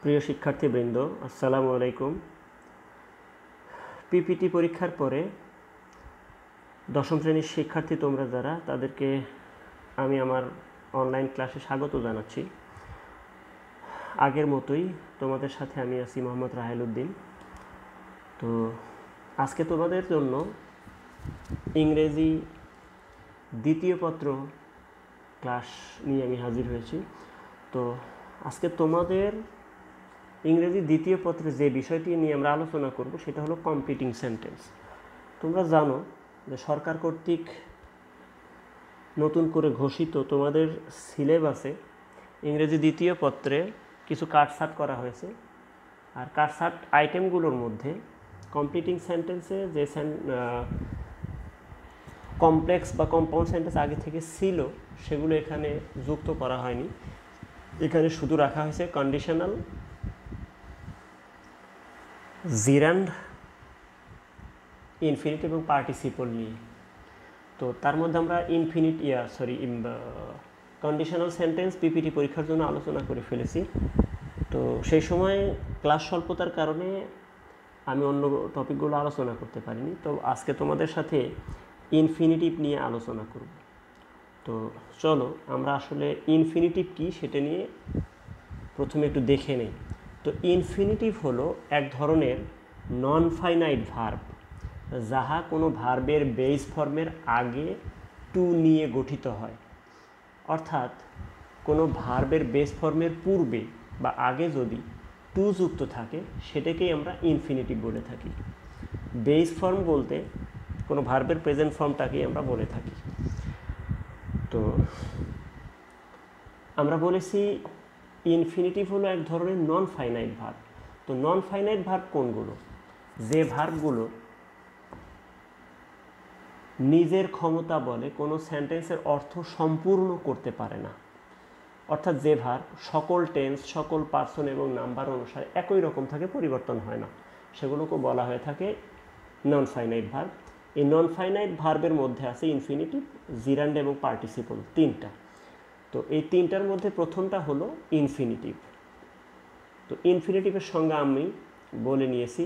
প্রিয় শিক্ষার্থীবৃন্দ, আসসালামু আলাইকুম। পিপিটি পরীক্ষার পরে দশম শ্রেণীর শিক্ষার্থী তোমরা যারা, তাদেরকে আমি আমার অনলাইন ক্লাসে স্বাগত জানাচ্ছি। আগের মতোই তোমাদের সাথে আমি আছি মোহাম্মদ রাহেল উদ্দিন। তো আজকে তোমাদের জন্য ইংরেজি দ্বিতীয় পত্র ক্লাস নিয়ে আমি হাজির হয়েছি। তো আজকে তোমাদের ইংরেজি দ্বিতীয় পত্রে যে বিষয়টি নিয়ে আমরা আলোচনা করব সেটা হলো কমপ্লিটিং সেন্টেন্স। তোমরা জানো যে সরকার কর্তৃক নতুন করে ঘোষিত তোমাদের সিলেবাসে ইংরেজি দ্বিতীয় পত্রে কিছু কাটছাঁট করা হয়েছে। আর কাটছাঁট আইটেমগুলোর মধ্যে কমপ্লিটিং সেন্টেন্সে যে কমপ্লেক্স বা কম্পাউন্ড সেন্টেন্স আগে থেকে ছিল সেগুলো এখানে যুক্ত করা হয়নি। এখানে শুধু রাখা হয়েছে কন্ডিশনাল, জিরান্ড, ইনফিনিট এবং পার্টিসিপল নিয়ে। তো তার মধ্যে আমরা কন্ডিশনাল সেন্টেন্স পিপিটি পরীক্ষার জন্য আলোচনা করে ফেলেছি। তো সেই সময় ক্লাস স্বল্পতার কারণে আমি অন্য টপিকগুলো আলোচনা করতে পারিনি। তো আজকে তোমাদের সাথে ইনফিনিটিভ নিয়ে আলোচনা করব। তো চলো আমরা আসলে ইনফিনিটিভ কী সেটা নিয়ে প্রথমে একটু দেখে নেই। তো ইনফিনিটিভ হলো এক ধরনের নন ফাইনাইট ভার্ব, যাহা কোনো ভার্বের বেস ফর্মের আগে টু নিয়ে গঠিত হয়। অর্থাৎ কোনো ভার্বের বেস ফর্মের পূর্বে বা আগে যদি টু যুক্ত থাকে সেটাকেই আমরা ইনফিনিটিভ বলে থাকি। বেস ফর্ম বলতে কোনো ভার্বের প্রেজেন্ট ফর্মটাকেই আমরা বলে থাকি। তো আমরা বলেছি ইনফিনিটিভ হলো এক ধরনের নন ফাইনাইট ভার্ব। তো নন ফাইনাইট ভার্ব কোনগুলো? যে ভার্বগুলো নিজের ক্ষমতা বলে কোনো সেন্টেন্সের অর্থ সম্পূর্ণ করতে পারে না। অর্থাৎ যে ভার্ব সকল টেন্স, সকল পার্সন এবং নাম্বার অনুসারে একই রকম থাকে, পরিবর্তন হয় না, সেগুলোকে বলা হয়ে থাকে নন ফাইনাইট ভার্ব। এই নন ফাইনাইট ভার্বের মধ্যে আছে ইনফিনিটিভ, জিরান্ড এবং পার্টিসিপল, তিনটা। তো এই তিনটার মধ্যে প্রথমটা হলো ইনফিনিটিভ। তো ইনফিনিটিভের সঙ্গে আমি বলে নিয়েছি,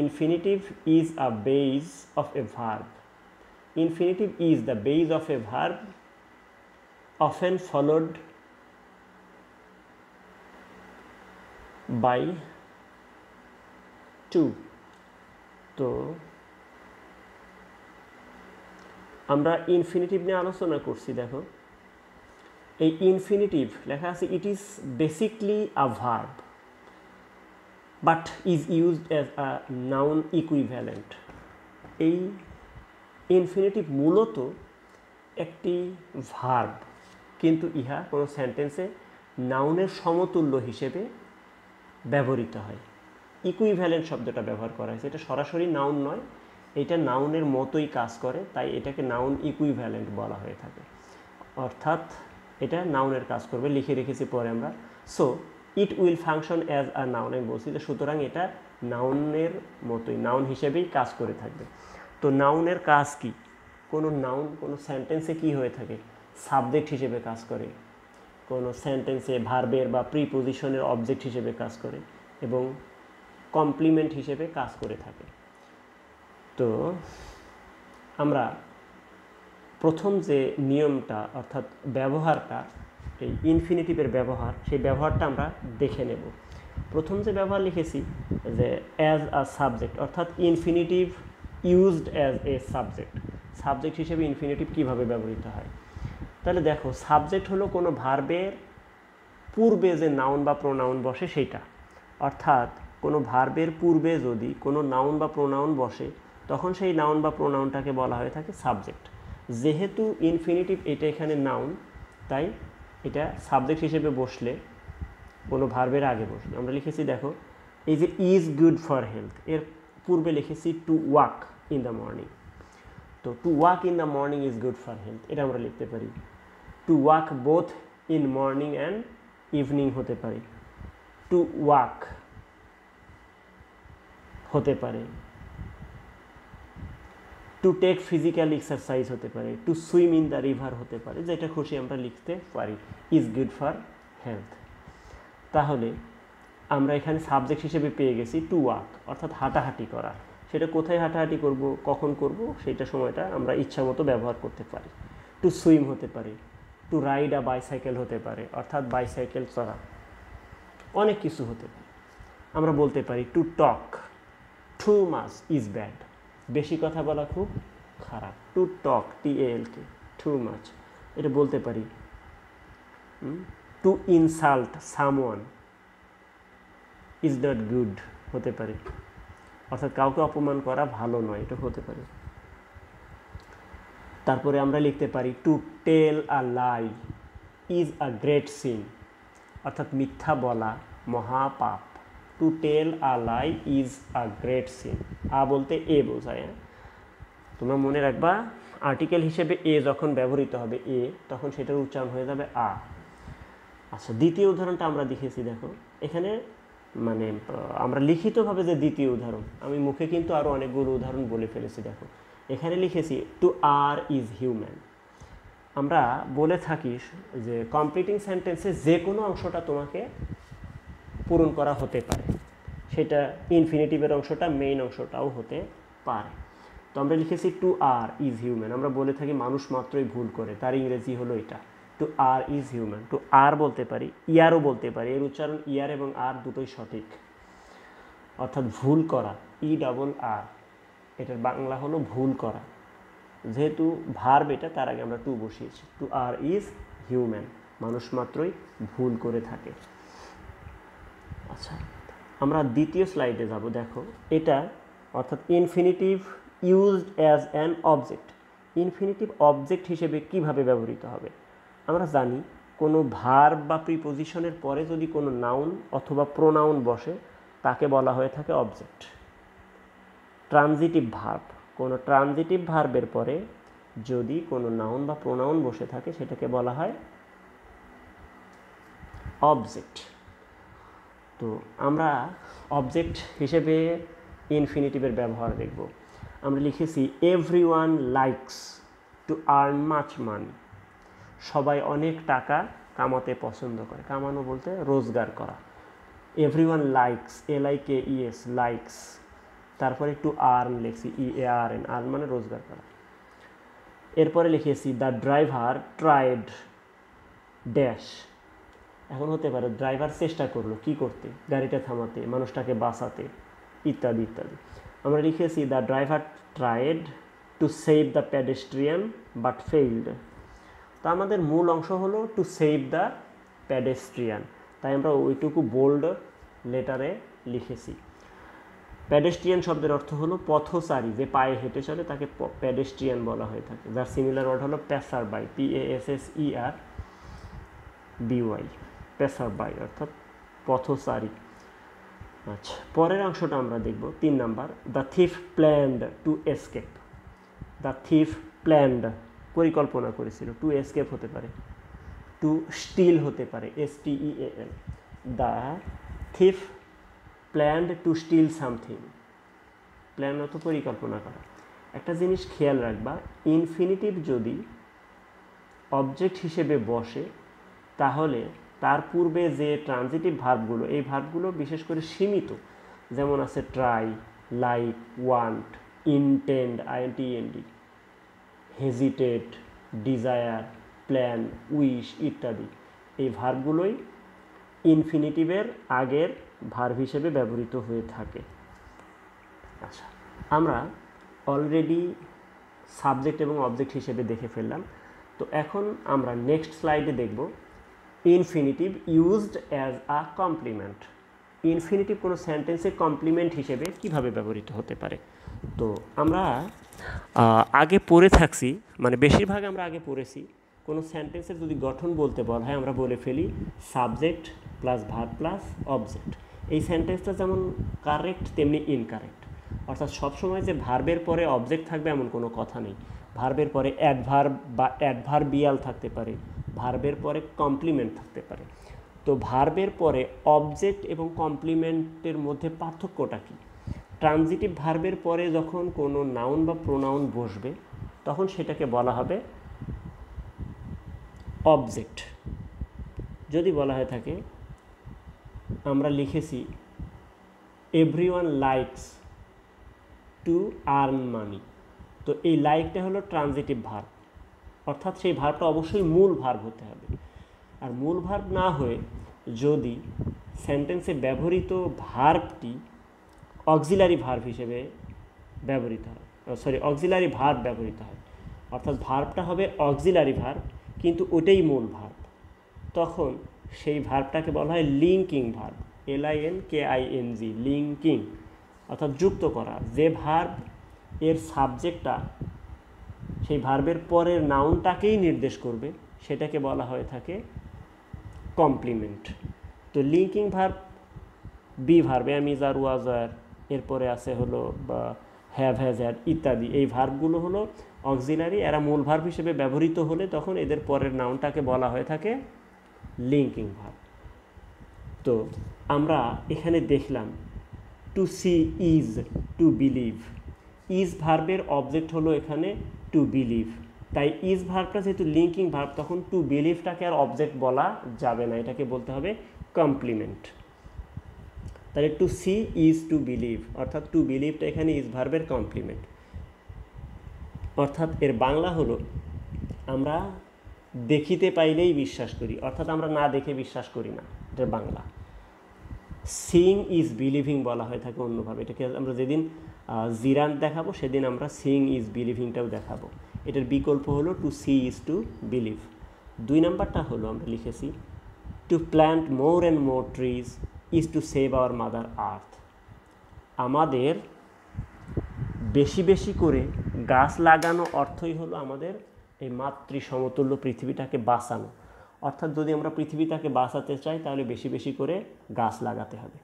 infinitive is a base of A verb. Infinitive is the base of a verb, often followed by to. তো আমরা ইনফিনিটিভ নিয়ে আলোচনা করছি। দেখো, এই ইনফিনিটিভ লেখা আছে, it is basically a verb but is used as a noun equivalent. এই ইনফিনিটিভ মূলত একটি ভার্ব, কিন্তু ইহা কোনো সেন্টেন্সে নাউনের সমতুল্য হিসেবে ব্যবহৃত হয়। ইকুইভ্যালেন্ট শব্দটা ব্যবহার করা হয়েছে, এটা সরাসরি নাউন নয়, এটা নাউনের মতোই কাজ করে, তাই এটাকে নাউন ইকুইভ্যালেন্ট বলা হয়ে থাকে। অর্থাৎ এটা নাউনের কাজ করবে, লিখে রেখেছি পরে আমরা। So it will function as a noun, আমি বলছি যে সুতরাং এটা নাউনের মতোই, নাউন হিসেবেই কাজ করে থাকবে। তো নাউনের কাজ কি? কোনো নাউন কোনো সেন্টেন্সে কি হয়ে থাকে? সাবজেক্ট হিসেবে কাজ করে, কোনো সেন্টেন্সে ভার্বের বা প্রিপোজিশনের অবজেক্ট হিসেবে কাজ করে এবং কমপ্লিমেন্ট হিসেবে কাজ করে থাকে। তো আমরা প্রথম যে নিয়মটা অর্থাৎ ব্যবহারটা, এই ইনফিনিটিভের ব্যবহার, সেই ব্যবহারটা আমরা দেখে নেব। প্রথম যে ব্যবহার লিখেছি যে অ্যাজ আ সাবজেক্ট, অর্থাৎ infinitive used as a subject. Subject হিসেবে ইনফিনিটিভ কীভাবে ব্যবহৃত হয়? তাহলে দেখো, সাবজেক্ট হলো কোনো ভার্বের পূর্বে যে নাউন বা প্রোনাউন বসে সেইটা। অর্থাৎ কোনো ভার্বের পূর্বে যদি কোনো নাউন বা প্রোনাউন বসে তখন সেই নাউন বা প্রোনাউনটাকে বলা হয়ে থাকে সাবজেক্ট। যেহেতু ইনফিনিটিভ এটা এখানে নাউন, তাই এটা সাবজেক্ট হিসেবে বসলে কোনো ভার্বের আগে বসলে আমরা লিখেছি, দেখো এই যে ইজ গুড ফর হেলথ, এর পূর্বে লিখেছি to walk in the morning. তো to walk in the morning is good for health, এটা আমরা লিখতে পারি। To walk both in morning and evening হতে পারে, টু ওয়াক হতে পারে, টু টেক ফিজিক্যাল এক্সারসাইজ হতে পারে, to swim in the river হতে পারে, যেটা খুশি আমরা লিখতে পারি ইজ গুড ফর হেলথ। তাহলে আমরা এখানে সাবজেক্ট হিসেবে পেয়ে গেছি টু ওয়াক, অর্থাৎ হাঁটাহাঁটি করা। সেটা কোথায় হাঁটাহাঁটি করব, কখন করব, সেইটা সময়টা আমরা ইচ্ছা মতো ব্যবহার করতে পারি। টু সুইম হতে পারে, টু রাইড আ বাইসাইকেল হতে পারে, অর্থাৎ বাইসাইকেল চড়া, অনেক কিছু হতে পারে। আমরা বলতে পারি to talk too much is bad, বেশি কথা বলা খুব খারাপ। To talk TALK too much, এটা বলতে পারি। To insult someone is not good হতে পারে, অর্থাৎ কাউকে অপমান করা ভালো নয়, এটা হতে পারে। তারপরে আমরা লিখতে পারি to tell a lie is a great sin, অর্থাৎ মিথ্যা বলা মহাপাপ। To tell a lie is a great sin, a বলতে এ বোঝায়। তোমরা মনে রাখবা আর্টিকেল হিসেবে এ যখন ব্যবহৃত হবে এ, তখন সেটার উচ্চারণ হয়ে যাবে আ। আচ্ছা, দ্বিতীয় উদাহরণটা আমরা দেখেছি, দেখো এখানে মানে আমরা লিখিতভাবে যে দ্বিতীয় উদাহরণ, আমি মুখে কিন্তু আরও অনেকগুলো উদাহরণ বলে ফেলেছি। দেখো এখানে লিখেছি টু আর ইজ হিউম্যান। আমরা বলে থাকি যে কমপ্লিটিং সেন্টেন্সে যে কোনো অংশটা তোমাকে পূরণ করা হতে পারে, সেটা ইনফিনিটিভের অংশটা মেইন অংশটাও হতে পারে। তো আমরা লিখেছি টু আর ইজ হিউম্যান। আমরা বলে থাকি মানুষ মাত্রই ভুল করে, তার ইংরেজি হলো এটা, to err is human. To err বলতে পারি, ইয়ারও বলতে পারি, এর উচ্চারণ ইয়ার এবং আর দুটোই সঠিক, অর্থাৎ ভুল করা, ERR, এটার বাংলা হলো ভুল করা। যেহেতু ভার্ব এটা, তার আগে আমরা টু বসিয়েছি। টু আর ইজ হিউম্যান, মানুষ মাত্রই ভুল করে থাকে। আচ্ছা, আমরা দ্বিতীয় স্লাইডে যাব। দেখো এটা অর্থাৎ infinitive used as an object. Infinitive object হিসেবে কিভাবে ব্যবহৃত হবে? আমরা জানি কোনো ভার্ব বা প্রিপোজিশনের পরে যদি কোনো নাউন অথবা প্রোনাউন বসে, তাকে বলা হয়ে থাকে অবজেক্ট। ট্রানজিটিভ ভার্ব, কোনো ট্রানজিটিভ ভার্বের পরে যদি কোনো নাউন বা প্রোনাউন বসে থাকে, সেটাকে বলা হয় অবজেক্ট। তো আমরা অবজেক্ট হিসেবে ইনফিনিটিভের ব্যবহার দেখব। আমরা লিখেছি everyone likes to earn much money. সবাই অনেক টাকা কামাতে পছন্দ করে। কামানো বলতে রোজগার করা। Everyone likes, LIKES, likes. তারপরে টু আর্ন লিখছি EARN, আর্ন মানে রোজগার করা। এরপরে লিখেছি দ্য ড্রাইভার ট্রাইড ড্যাশ। এখন হতে পারে ড্রাইভার চেষ্টা করলো কি করতে, গাড়িটা থামাতে, মানুষটাকে বাঁচাতে, ইত্যাদি ইত্যাদি। আমরা লিখেছি the driver tried to save the pedestrian but failed. তো আমাদের মূল অংশ হলো টু সেভ দ্য প্যাডেস্ট্রিয়ান, তাই আমরা ওইটুকু বোল্ড লেটারে লিখেছি। প্যাডেস্ট্রিয়ান শব্দের অর্থ হলো পথচারী, যে পায়ে হেঁটে চলে তাকে প্যাডেস্ট্রিয়ান বলা হয়ে থাকে। যার সিমিলার ওয়ার্ড হলো passer by, PASSERBY, passer by অর্থাৎ পথচারী। আচ্ছা, পরের অংশটা আমরা দেখব 3 number. The thief planned to escape. The thief planned, পরিকল্পনা করেছিল। টু এসকেপ হতে পারে, টু স্টিল হতে পারে, STEAL। The thief planned to steal something. Plan অর্থ পরিকল্পনা করা। একটা জিনিস খেয়াল রাখবা, ইনফিনিটিভ যদি অবজেক্ট হিসেবে বসে, তাহলে তার পূর্বে যে ট্রানজিটিভ ভার্বগুলো, এই ভার্বগুলো বিশেষ করে সীমিত, যেমন আছে try, like, want, intend, INTEND, hesitate, desire, plan, wish ইত্যাদি। এই ভার্বগুলোই ইনফিনিটিভের আগের ভার্ব হিসেবে ব্যবহৃত হয়ে থাকে। আচ্ছা, আমরা অলরেডি সাবজেক্ট এবং অবজেক্ট হিসেবে দেখে ফেললাম। তো এখন আমরা নেক্সট স্লাইডে দেখব infinitive used as a complement. Infinitive কোনো সেন্টেন্সে কমপ্লিমেন্ট হিসেবে কিভাবে ব্যবহৃত হতে পারে। তো আমরা আগে পড়ে থাকছি, মানে বেশিরভাগ আমরা আগে পড়েছি, কোনো সেন্টেন্সের যদি গঠন বলতে বলা হয়, আমরা বলে ফেলি subject plus verb plus object. এই সেন্টেন্সটা যেমন কারেক্ট তেমনি ইনকারেক্ট, অর্থাৎ সবসময় যে ভার্বের পরে অবজেক্ট থাকবে এমন কোনো কথা নেই। ভার্বের পরে অ্যাডভার্ব বা অ্যাডভার্বিয়াল থাকতে পারে, ভার্বের পরে কমপ্লিমেন্ট থাকতে পারে। তো ভার্বের পরে অবজেক্ট এবং কমপ্লিমেন্টের মধ্যে পার্থক্যটা কী? ট্রানজিটিভ ভার্বের পরে যখন কোনো নাউন বা প্রোনাউন বসবে, তখন সেটাকে বলা হবে অবজেক্ট। যদি বলা হয়ে থাকে আমরা লিখেছি everyone likes to earn money. তো এই লাইকটা হলো ট্রানজিটিভ ভার্ব, অর্থাৎ সেই ভার্বটা অবশ্যই মূল ভার্ব হতে হবে। আর মূল ভার্ব না হয়ে যদি সেন্টেন্সে ব্যবহৃত ভার্বটি অক্সিলারি ভার্ব হিসেবে ব্যবহৃত হয়, অক্সিলারি ভার্ব ব্যবহৃত হয়, অর্থাৎ ভার্বটা হবে অক্সিলারি ভার্ব কিন্তু ওটাই মূল ভার্ব, তখন সেই ভার্বটাকে বলা হয় লিঙ্কিং ভার্ব, LINKING, লিঙ্কিং, অর্থাৎ যুক্ত করা। যে ভার্ব এর সাবজেক্টটা সেই ভার্বের পরের নাউনটাকেই নির্দেশ করবে সেটাকে বলা হয়ে থাকে কমপ্লিমেন্ট। তো linking verb be verb, am is are was আর, এরপরে আছে হলো বা হ্যাভ হ্যাজ হ্যাড ইত্যাদি, এই ভার্বগুলো হলো অক্সিলারি, এরা মূল ভার্ব হিসেবে ব্যবহৃত হলে তখন এদের পরের নাউনটাকে বলা হয়ে থাকে লিঙ্কিং ভার্ব। তো আমরা এখানে দেখলাম to see is, to believe, is ভার্বের অবজেক্ট হলো এখানে টু বিলিভ, তাই ইজ ভার্বটা যেহেতু লিঙ্কিং ভার্ব তখন টু বিলিভটাকে আর অবজেক্ট বলা যাবে না, এটাকে বলতে হবে কমপ্লিমেন্ট। তাহলে to see is to believe, অর্থাৎ টু বিলিভটা এখানে ইজ ভার্বের কমপ্লিমেন্ট, অর্থাৎ এর বাংলা হলো আমরা দেখিতে পাইলেই বিশ্বাস করি, অর্থাৎ আমরা না দেখে বিশ্বাস করি না, এটার বাংলা। সিইং ইজ বিলিভিং বলা হয়ে থাকে অন্যভাবে, এটাকে আমরা যেদিন জিরান দেখাবো সেদিন আমরা সিইং ইজ বিলিভিংটাও দেখাবো। এটার বিকল্প হলো to see is to believe. 2 নাম্বারটা হলো আমরা লিখেছি to plant more and more trees is to save our mother earth, আমাদের বেশি বেশি করে গাছ লাগানো অর্থই হলো আমাদের এই মাতৃ সমতুল্য পৃথিবীটাকে বাঁচানো, অর্থাৎ যদি আমরা পৃথিবীটাকে বাঁচাতে চাই তাহলে বেশি বেশি করে গাছ লাগাতে হবে।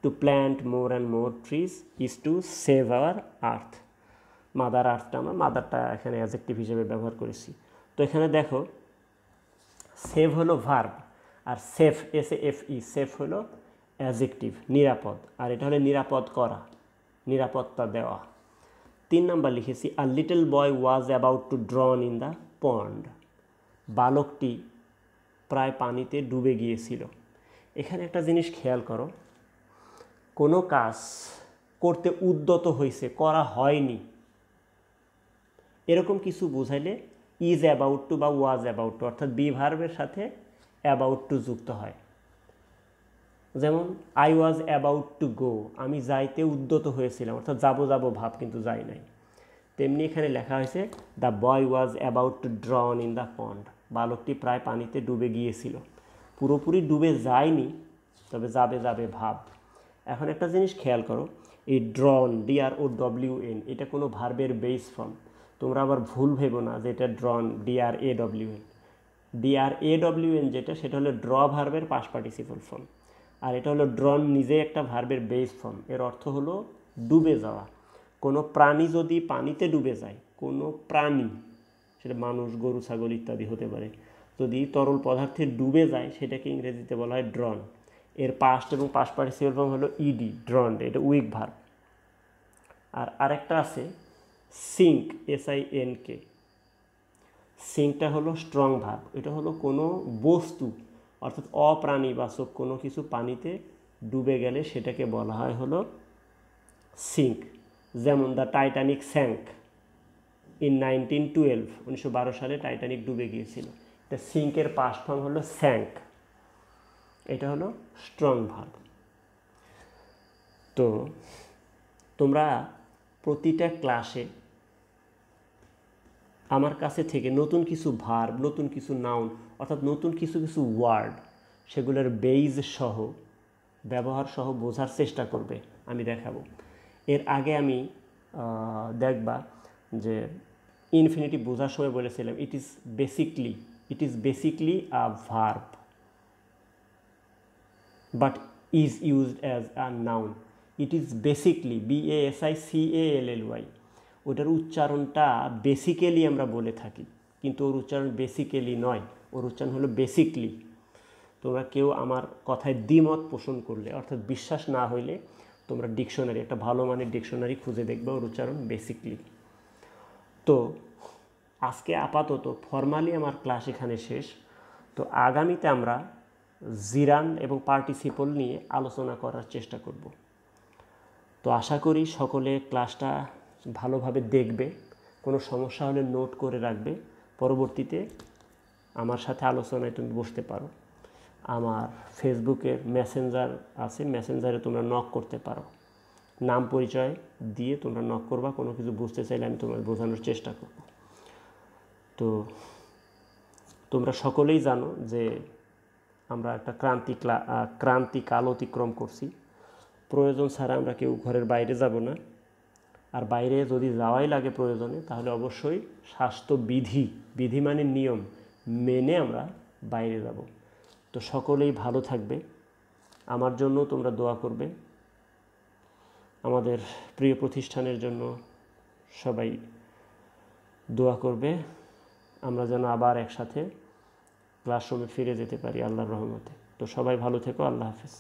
To plant more and more trees is to save our earth, mother আর্থটা আমরা মাদারটা এখানে অ্যাডজেক্টিভ হিসেবে ব্যবহার করেছি। তো এখানে দেখো সেভ হলো ভার্ব আর সেফ, SAFE, সেফ হলো অ্যাডজেক্টিভ, নিরাপদ, আর এটা হলো নিরাপদ করা, নিরাপত্তা দেওয়া। 3 নাম্বার লিখেছি a little boy was about to drown in the pond, বালকটি প্রায় পানিতে ডুবে গিয়েছিল। এখানে একটা জিনিস খেয়াল করো, কোনো কাজ করতে উদ্যত হয়েছে, করা হয়নি, এরকম কিছু বোঝাইলে ইজ অ্যাবাউট টু বা ওয়াজ অ্যাবাউট টু অর্থাৎ বি ভার্বের সাথে অ্যাবাউট টু যুক্ত হয়। যেমন I was about to go, আমি যাইতে উদ্যত হয়েছিলাম, অর্থাৎ যাবো যাবো ভাব কিন্তু যাই নাই। তেমনি এখানে লেখা হয়েছে the boy was about to drown in the pond, বালকটি প্রায় পানিতে ডুবে গিয়েছিল, পুরোপুরি ডুবে যায়নি তবে যাবে যাবে ভাব। এখন একটা জিনিস খেয়াল করো, এই ড্রন DROWN এটা কোনো ভার্বের বেস ফর্ম, তোমরা আবার ভুল ভেবো না যে এটা ড্রন DRAWN, DRAWN যেটা সেটা হলো ড্র ভার্বের পাস্ট পার্টিসিপল ফর্ম, আর এটা হলো ড্রন নিজে একটা ভার্বের বেস ফর্ম, এর অর্থ হলো ডুবে যাওয়া। কোনো প্রাণী যদি পানিতে ডুবে যায়, কোনো প্রাণী সেটা মানুষ, গরু, ছাগল ইত্যাদি হতে পারে, যদি তরল পদার্থে ডুবে যায় সেটাকে ইংরেজিতে বলা হয় ড্রন, এর পাস্ট এবং পাস্ট পার্টিসিপল ফর্ম হলো ED, ড্রন্ড, এটা উইক ভার্ব। আর আরেকটা আছে সিঙ্ক, SINK, সিঙ্কটা হলো স্ট্রং ভার্ব, এটা হলো কোনো বস্তু অর্থাৎ অপ্রাণীবাচক কোনো কিছু পানিতে ডুবে গেলে সেটাকে বলা হয় হলো সিঙ্ক। যেমন দ্য টাইটানিক স্যাঙ্ক ইন 1912, 1912 সালে টাইটানিক ডুবে গিয়েছিল, এটা সিঙ্কের পাস্ট ফর্ম হলো স্যাঙ্ক, এটা হলো স্ট্রং ভার্ব। তো তোমরা প্রতিটা ক্লাসে আমার কাছে থেকে নতুন কিছু ভার্ব, নতুন কিছু নাউন অর্থাৎ নতুন কিছু কিছু ওয়ার্ড সেগুলোর বেইজ সহ, ব্যবহার সহ বোঝার চেষ্টা করবে, আমি দেখাবো। এর আগে আমি দেখবা যে ইনফিনিটিভ বোঝার সময় বলেছিলাম it is basically a verb but is used as a noun. It is basically BASICALLY, ওটার উচ্চারণটা বেসিক্যালি আমরা বলে থাকি, কিন্তু ওর উচ্চারণ বেসিক্যালি নয়, ওর উচ্চারণ হলো বেসিকলি। তোমরা কেউ আমার কথায় দ্বিমত পোষণ করলে অর্থাৎ বিশ্বাস না হইলে তোমরা ডিকশনারি, একটা ভালো মানের ডিকশনারি খুঁজে দেখবে, ওর উচ্চারণ বেসিকলি। তো আজকে আপাতত ফর্মালি আমার ক্লাস এখানে শেষ। তো আগামীতে আমরা জিরান এবং পার্টিসিপল নিয়ে আলোচনা করার চেষ্টা করব। তো আশা করি সকলে ক্লাসটা ভালোভাবে দেখবে, কোনো সমস্যা হলে নোট করে রাখবে, পরবর্তীতে আমার সাথে আলোচনায় তুমি বসতে পারো। আমার ফেসবুকের মেসেঞ্জার আছে, মেসেঞ্জারে তোমরা নক করতে পারো, নাম পরিচয় দিয়ে তোমরা নক করবা, কোনো কিছু বুঝতে চাইলে আমি তোমার বোঝানোর চেষ্টা করব। তো তোমরা সকলেই জানো যে আমরা একটা ক্রান্তিকাল অতিক্রম করছি। প্রয়োজন ছাড়া আমরা কেউ ঘরের বাইরে যাব না, আর বাইরে যদি যাওয়াই লাগে প্রয়োজনে, তাহলে অবশ্যই বিধি মানে নিয়ম মেনে আমরা বাইরে যাব। তো সকলেই ভালো থাকবে, আমার জন্য তোমরা দোয়া করবে, আমাদের প্রিয় প্রতিষ্ঠানের জন্য সবাই দোয়া করবে, আমরা যেন আবার একসাথে ক্লাসরুমে ফিরে যেতে পারি আল্লাহর রহমতে। তো সবাই ভালো থেকো, আল্লাহ হাফেজ।